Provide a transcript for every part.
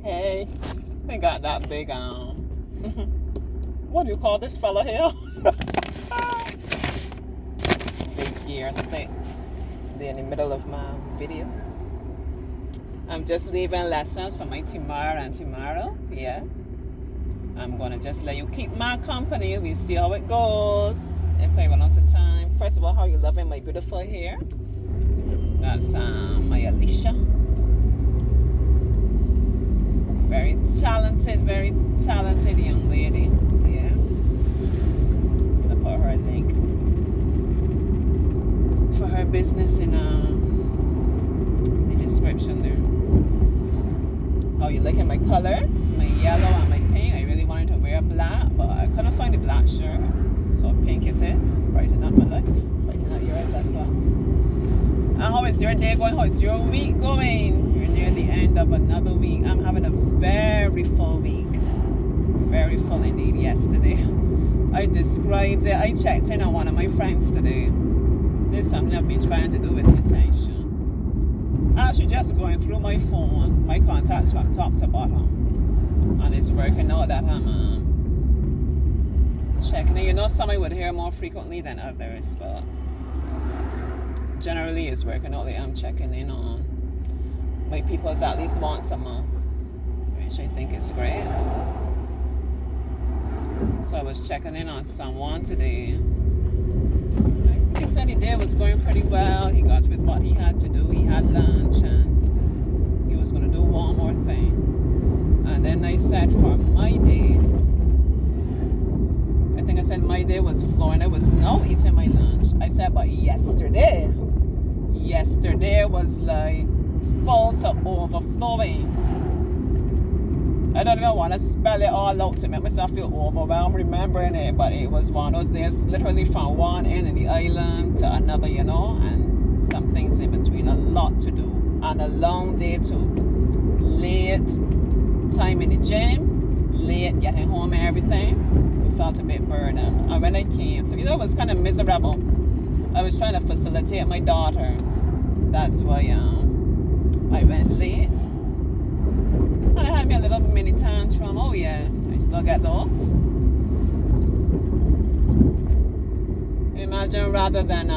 Hey, I got that big what do you call this fella here? Big gear stick. They're in the middle of my video. I'm just leaving lessons for my tomorrow and tomorrow. Yeah. I'm gonna just let you keep my company. We see how it goes. If I run out of time. First of all, how are you loving my beautiful hair? That's my Alicia. Very talented young lady. Yeah. I'm gonna put her link for her business in the description there. Oh, you liking my colors? My yellow and my pink. I really wanted to wear black, but I couldn't find the black shirt. So pink it is. Brighten up my life. Brighten up yours as well. And how is your day going? How is your week going? You're near the end of another week. I'm having a very full week. Very full indeed yesterday. I described it. I checked in on one of my friends today. This is something I've been trying to do with intention. Actually just going through my phone, my contacts from top to bottom. And it's working out that I'm checking it. You know, some I would hear more frequently than others, but generally it's working out that I'm checking in on my people's at least once a month, which I think is great. So I was checking in on someone today. He said the day was going pretty well. He got with what he had to do. He had lunch and he was going to do one more thing. And then I said for my day, I think I said my day was flowing. I was now eating my lunch. I said, but yesterday was like full to overflowing. I don't even want to spell it all out to make myself feel overwhelmed remembering it, but it was one of those days literally from one end of the island to another, you know, and some things in between, a lot to do, and a long day too. Late time in the gym, late getting home and everything. We felt a bit burned out. And when I came through, it was kind of miserable. I was trying to facilitate my daughter. That's why I went late. And I had me a little mini tantrum. Oh yeah, I still get those. Imagine rather than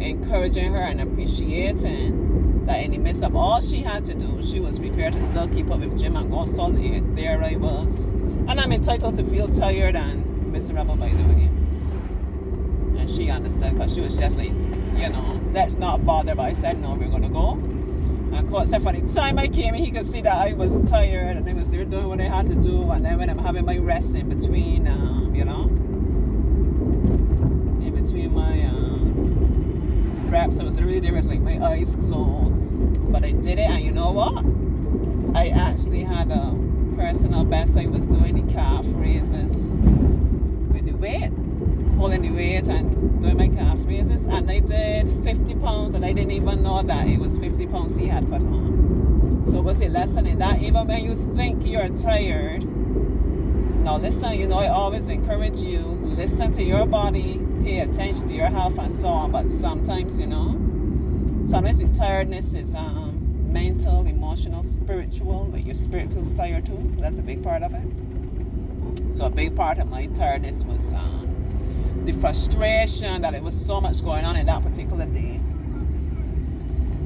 encouraging her and appreciating that in the midst of all she had to do, she was prepared to still keep up with gym and go so late. There I was. And I'm entitled to feel tired and miserable, by the way. And she understood because she was just like, you know, let's not bother. But I said, no, we're going to go. And of course, for the time I came in, he could see that I was tired and I was there doing what I had to do. And then when I'm having my rest in between, you know, in between my reps, I was literally there with like my eyes closed. But I did it, and you know what? I actually had a personal best. I was doing the calf raises with the weight, holding the weight and doing my calf raises, and I did 50 pounds, and I didn't even know that it was 50 pounds he had put on. So what's the lesson in that? Even when you think you're tired, now listen, you know, I always encourage you, listen to your body, pay attention to your health and so on, but sometimes, you know, sometimes the tiredness is mental, emotional, spiritual, like your spirit feels tired too. That's a big part of it. So a big part of my tiredness was the frustration that it was so much going on in that particular day.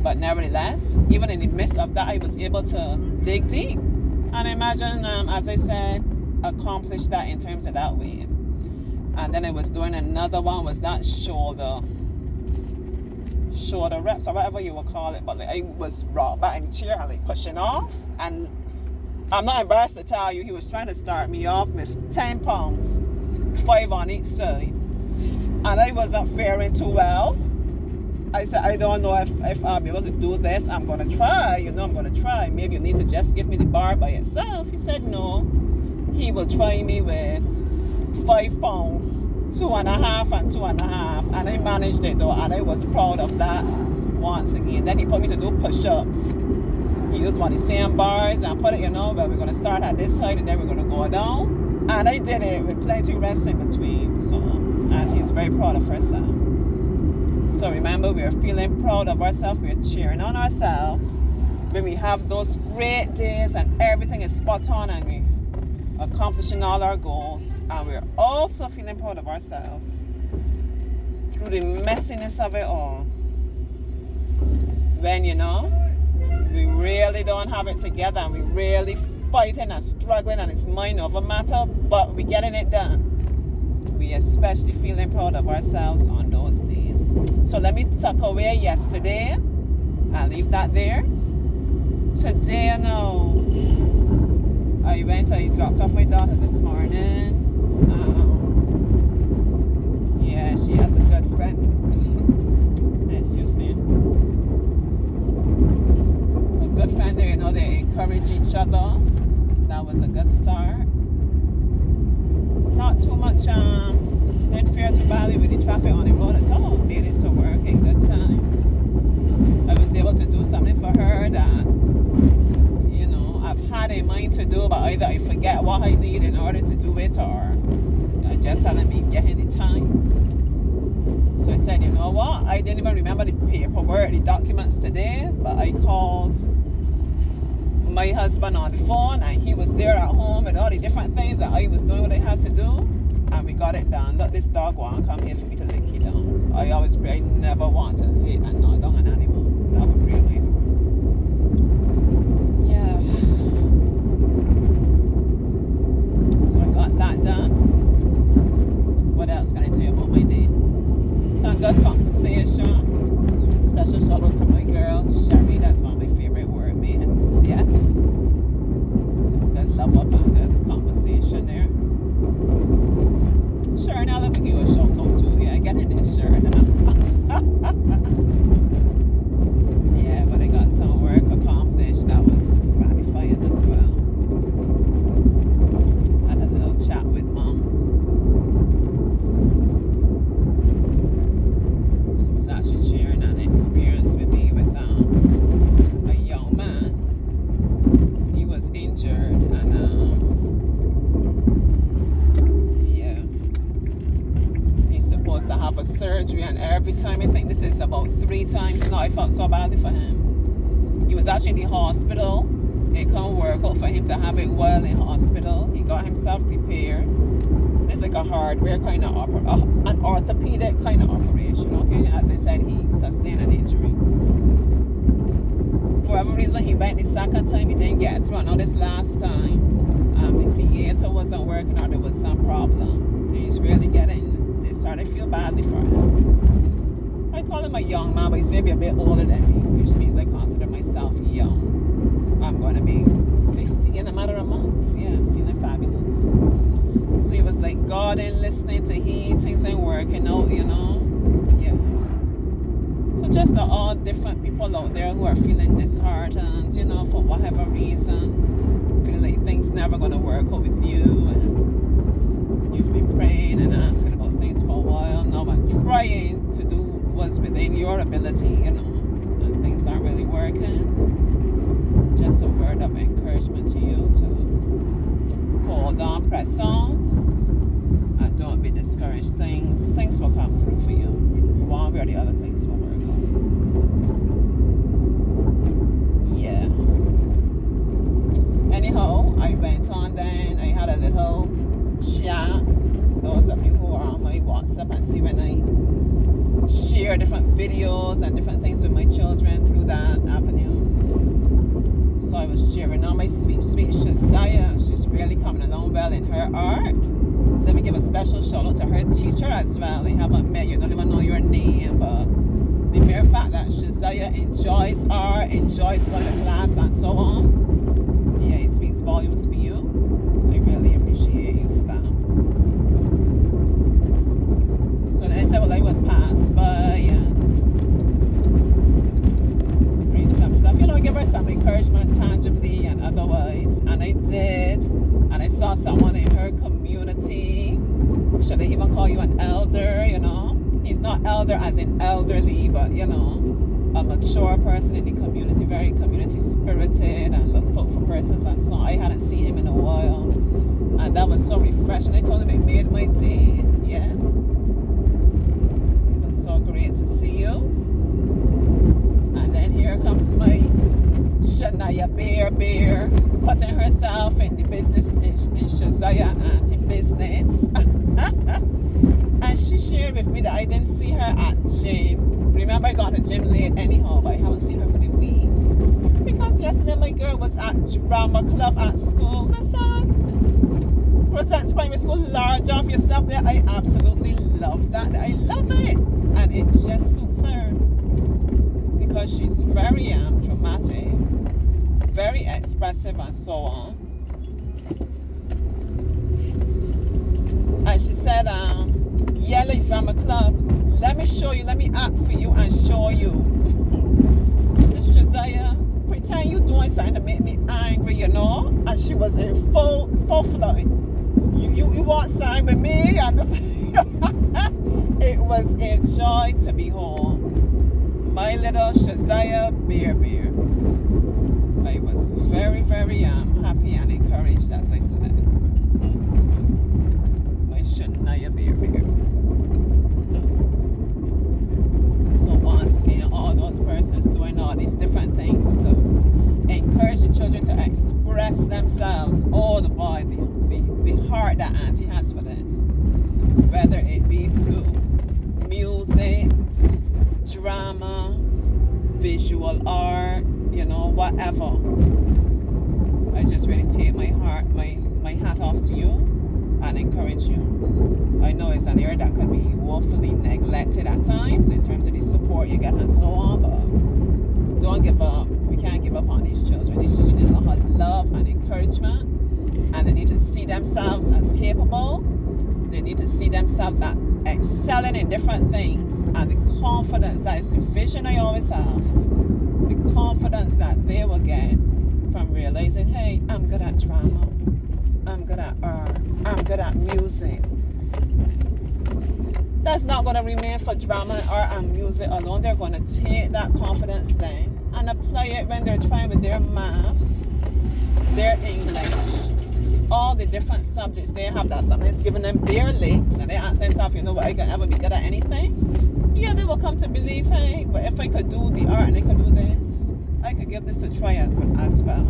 But nevertheless, even in the midst of that, I was able to dig deep and imagine, as I said, accomplish that in terms of that way. And then I was doing another one, was that shoulder reps or whatever you will call it, but like I was rocked back in the chair and like pushing off, and I'm not embarrassed to tell you, he was trying to start me off with 10 pounds, 5 on each side, and I wasn't faring too well. I said, I don't know if I'll be able to do this. I'm going to try, you know, I'm going to try. Maybe you need to just give me the bar by itself. He said no, he will try me with 5 pounds, 2.5 and 2.5, and I managed it though, and I was proud of that once again. Then he put me to do push-ups. He used one of the same bars and put it, you know, but we're going to start at this side and then we're going to go down, and I did it with plenty of rest in between. So, and he's very proud of herself. So remember, we are feeling proud of ourselves, we are cheering on ourselves, when we have those great days and everything is spot on and we accomplishing all our goals, and we're also feeling proud of ourselves through the messiness of it all. When we really don't have it together and we really fighting and struggling and it's mind over matter, but we're getting it done. We especially feeling proud of ourselves on those days. So let me tuck away yesterday. I'll leave that there. Today, I dropped off my daughter this morning. Yeah, she has a good friend. Excuse me. A good friend there, they encourage each other. That was a good start. Not too much fear to valley with the traffic on the road at all. Made it to work in good time. I was able to do something for her that I've had in mind to do, but either I forget what I need in order to do it, or I just haven't been getting the time. So I said, you know what? I didn't even remember the paperwork, the documents today, but I called my husband on the phone and he was there at home with all the different things that I was doing what I had to do, and we got it done. Look, this dog won't come here for me to lick it down. I always pray I never want to hit and knock down an animal. That would break my heart. Yeah. So I got that done. What else can I tell you about my day? Some good conversation. Special shout out to my girl Sherry. That's one of my favorite word mates. Yeah. Some good love up and good conversation there. Sure, now let me give you a shout out too. Yeah, get in there, sure. Yeah, but I got some work accomplished. That was gratifying as well. Had a little chat with Mom. She was actually sharing an experience with me with a young man. He was injured and supposed to have a surgery, and every time, I think this is about 3 times now, I felt so badly for him. He was actually in the hospital. It couldn't work out for him to have it while in hospital. He got himself prepared. This is like a hardware kind of an orthopedic kind of operation, okay? As I said, he sustained an injury. For whatever reason, he went the second time, he didn't get through. I know this last time, the theater wasn't working or there was some problem. He's really getting I feel badly for him. I call him a young man, but he's maybe a bit older than me, which means I consider myself young. I'm going to be 50 in a matter of months. Yeah, I'm feeling fabulous. So he was like, God ain't listening to he, things ain't working out, Yeah. So just all different people out there who are feeling disheartened, for whatever reason, feeling like things never going to work out with you, and you've been praying and asking about things for a while. Now I'm trying to do what's within your ability, and things aren't really working. Just a word of encouragement to you to hold on, press on, and don't be discouraged. Things will come through for you. One way or the other, things will work out. Yeah. Anyhow, I went on then. I had a little chat. Those of you who are on my WhatsApp and see when I share different videos and different things with my children through that avenue. So I was sharing on my sweet Shazia. She's really coming along well in her art. Let me give a special shout out to her teacher as well. I haven't met you, don't even know your name, but the mere fact that Shazia enjoys art, enjoys going to class and so on, yeah, it speaks volumes for you. I really appreciate you for that. So then I said, well, I would pass, but yeah. Bring some stuff, give her some encouragement tangibly and otherwise. And I did. And I saw someone in her community. Should I even call you an elder, He's not elder as in elderly, but, a mature person in the community, very community spirited and looks out for persons and so on. I hadn't seen him in a while. And that was so refreshing. I told him it made my day. Yeah. It was so great to see you. And then here comes my Shania Bear, putting herself in the business, in Shazaya Auntie business. And she shared with me that I didn't see her at gym. Remember, I got to gym late anyhow, but I haven't seen her for the week. Because yesterday my girl was at drama club at school. Listen, Presents Primary School, large off yourself there. I absolutely love that. I love it. And it just suits her. Because she's very dramatic, very expressive and so on. And she said, Yellow Drama Club, let me show you, let me act for you and show you. Sister Zaya, pretend you doing something to make me angry, you know? And she was in full flight. You want something with me? It was a joy to behold. My little Shazaya Bear. I was very, very happy and encouraged, as I said. My Shania Bear. So once again, all those persons doing all these different things to encourage the children to express themselves. Oh, the boy, the heart that Auntie has for this. Whether it be through music, drama, visual art, you know, whatever. I just really take my hat off to you and encourage you. I know it's an area that could be woefully neglected at times in terms of the support you get and so on, but don't give up. We can't give up on these children. These children need a lot of love and encouragement, and they need to see themselves as capable. They need to see themselves as excelling in different things, and the confidence, that is the vision I always have, the confidence that they will get from realizing, hey, I'm good at drama, I'm good at art, I'm good at music. That's not going to remain for drama, art, and music alone. They're going to take that confidence then and apply it when they're trying with their maths, their English, all the different subjects they have that something's giving them their legs, and they ask themselves, you know what, I can ever be good at anything? Yeah, they will come to believe, hey, but if I could do the art and I could do this, I could give this a try as well.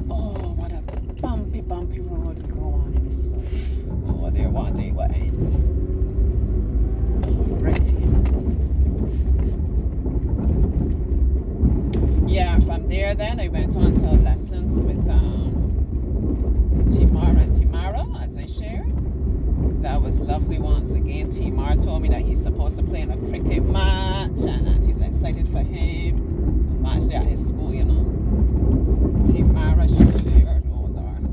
Oh, what a bumpy road we go on in this life. Oh, there one day we're in. Right here. Yeah, from there then I went on to lessons with Timar and Timara, as I shared. That was lovely once again. Timar told me that he's supposed to play in a cricket match and Auntie's excited for him. A match there at his school, you know. Timara, she shared, oh Lord.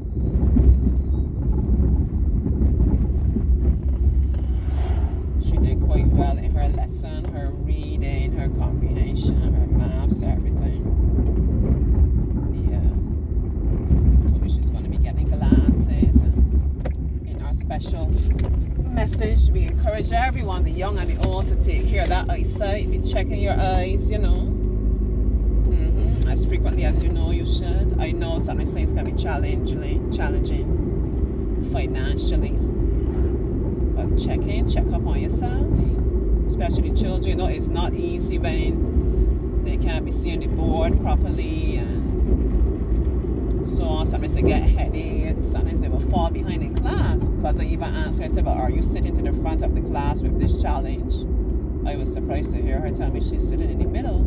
She did quite well in her lesson, her reading, her comprehension, her maths, everything. Yeah. So she's going to be getting glasses. And in our special message, we encourage everyone, the young and the old, to take care of that eyesight. Be checking your eyes, you know. As frequently as you know you should. I know sometimes things can be challenging financially. But check up on yourself. Especially the children, you know, it's not easy when they can't be seeing the board properly and so on. Sometimes they get headaches, sometimes they will fall behind in class, because I even asked her, I said, but are you sitting to the front of the class with this challenge? I was surprised to hear her tell me she's sitting in the middle.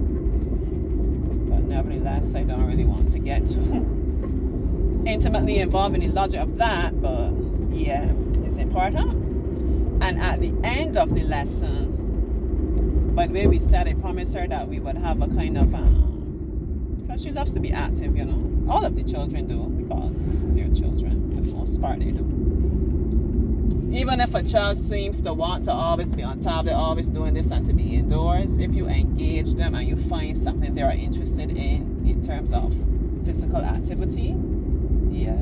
But nevertheless, I don't really want to get too intimately involved in the logic of that, but yeah, it's important. And at the end of the lesson, by the way we said, I promised her that we would have a kind of, because she loves to be active, you know. All of the children do, because they're children, for the most part they do. Even if a child seems to want to always be on top, they're always doing this and to be indoors, if you engage them and you find something they are interested in terms of physical activity, yeah,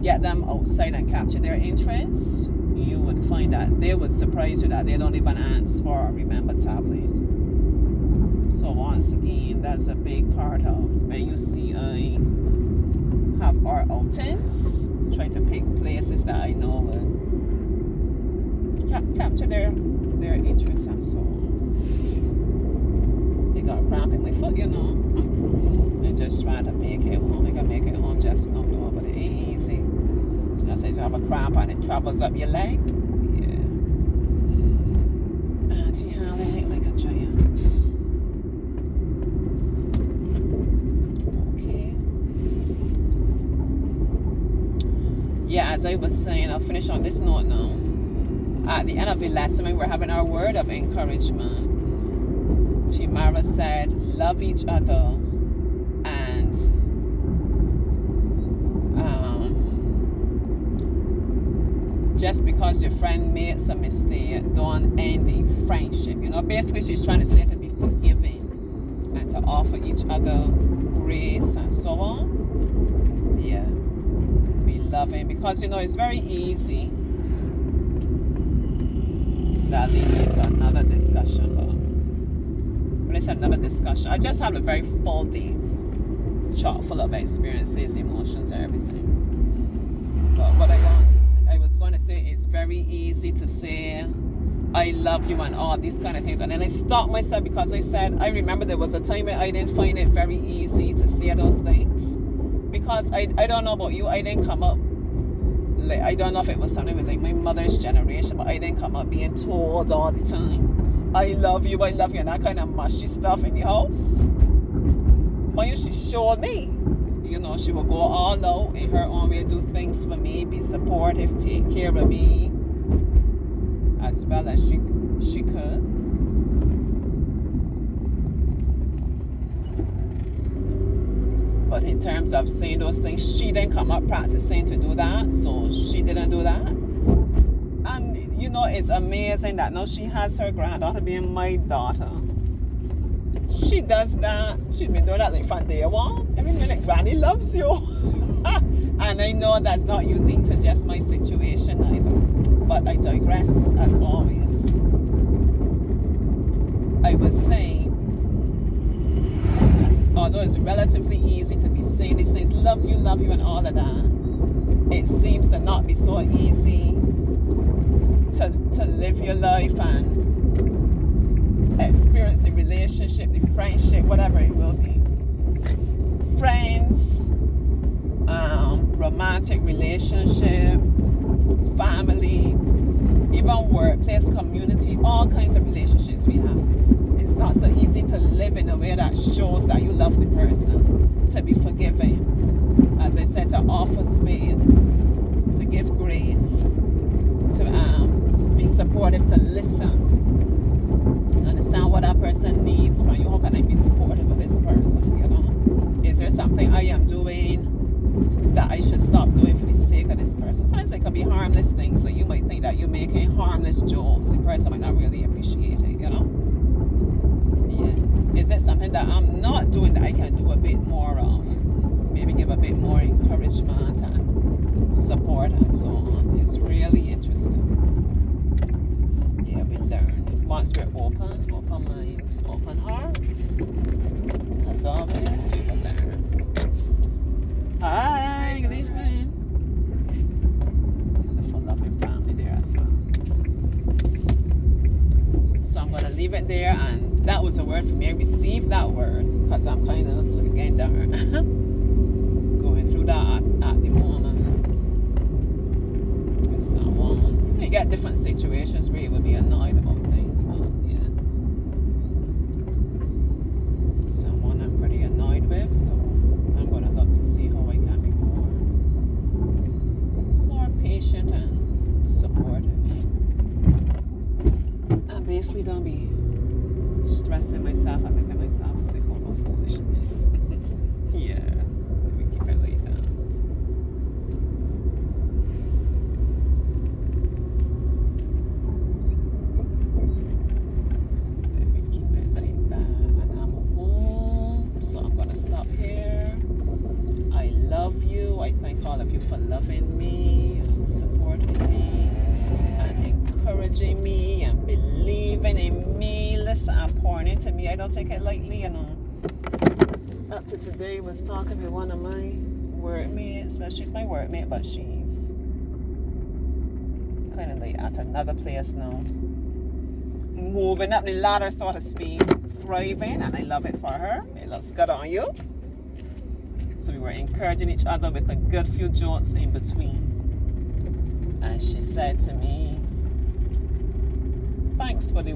get them outside and capture their interests, you would find that they would surprise you that they don't even ask for or remember tablet. So once again, that's a big part of when you see I have our outings, try to pick places that I know will capture their interests and so on. cramping my foot, I just trying to make it home. I can make it home just now, though, but it ain't easy. I say you have a cramp and it travels up your leg. Yeah. Auntie Harlan look like a giant. Okay. Yeah, as I was saying, I'll finish on this note now. At the end of the lesson, when we're having our word of encouragement, Timara said, love each other, and just because your friend made some mistake, don't end the friendship. Basically she's trying to say to be forgiving and to offer each other grace and so on. Yeah. Be loving, because it's very easy. That leads me to another discussion, but it's another discussion. I just have a very full day, chock full of experiences, emotions, and everything. But what I was going to say, it's very easy to say I love you and all these kind of things, and then I stopped myself because I said I remember there was a time when I didn't find it very easy to say those things, because I don't know about you, I didn't come up, like, I don't know if it was something with like my mother's generation, but I didn't come up being told all the time I love you, and that kind of mushy stuff in the house. Mind you, she showed me. She would go all out in her own way, do things for me, be supportive, take care of me as well as she could. But in terms of saying those things, she didn't come up practicing to do that, so she didn't do that. And it's amazing that now she has her granddaughter being my daughter. She does that. She's been doing that like from day one. Every minute, Granny loves you. And I know that's not unique to just my situation either. But I digress, as always. I was saying, although it's relatively easy to be saying these things, love you, and all of that, it seems to not be so easy to live your life and experience the relationship, the friendship, whatever it will be. Friends, romantic relationship, family, even workplace, community, all kinds of relationships we have. It's not so easy to live in a way that shows that you love the person, to be forgiving, as I said, to offer space, to give grace, to be supportive, to listen, understand what that person needs from you. How can I be supportive of this person? Is there something I am doing that I should stop doing for the sake of this person? Sometimes it can be harmless things, like you might think that you're making harmless jokes, the person might not really appreciate it, Yeah. Is it something that I'm not doing that I can do a bit more of? Maybe give a bit more encouragement and support and so on. It's really interesting. Yeah, we learn. Once we're open minds, open hearts, as always, we will learn. Hi, good evening. Wonderful, loving family there as well. So I'm going to leave it there, and that was a word for me. I received that word because I'm kind of again down going through that at the moment with someone. You get different situations where you will be annoyed about things, but yeah, someone I'm pretty annoyed with, so I'm going to look to see how I can be more patient and supportive. And basically don't be stressing myself and making myself sick over foolishness. Yeah, we keep it like that. We keep it like that. And I'm home, so I'm gonna stop here. I love you. I thank all of you for loving me and supporting me and encouraging me and believing in me. Listen, and pouring into me. I don't take it lightly, Up to today, was talking with one of my workmates. Well, she's my workmate, but she's kind of like at another place now. Moving up the ladder, so to speak, thriving, and I love it for her. It looks good on you. So we were encouraging each other with a good few jokes in between. And she said to me, thanks for the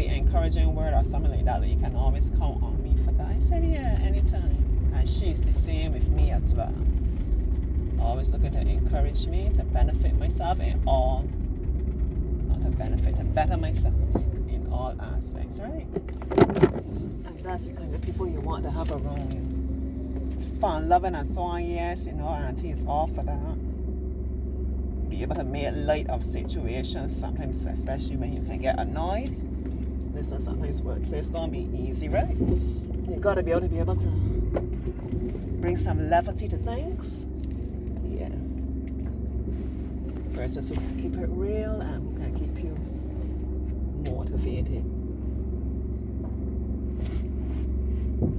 encouraging word or something like that you can always count on me for that. I said, yeah, anytime. And she's the same with me as well. Always looking to encourage me to benefit myself in all, not to benefit, to better myself in all aspects, right? And that's the kind of people you want to have around you. Fun, loving, and so on, yes, Auntie is all for that. Be able to make light of situations, sometimes, especially when you can get annoyed. Listen, sometimes workplace don't be easy, right? You gotta be able to bring some levity to things. Yeah. Persons who can keep it real and who can keep you motivated.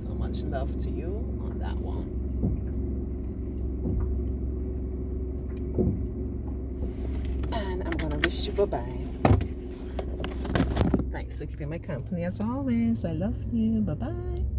So much love to you on that one. And I'm gonna wish you bye-bye. Thanks for keeping my company as always. I love you. Bye-bye.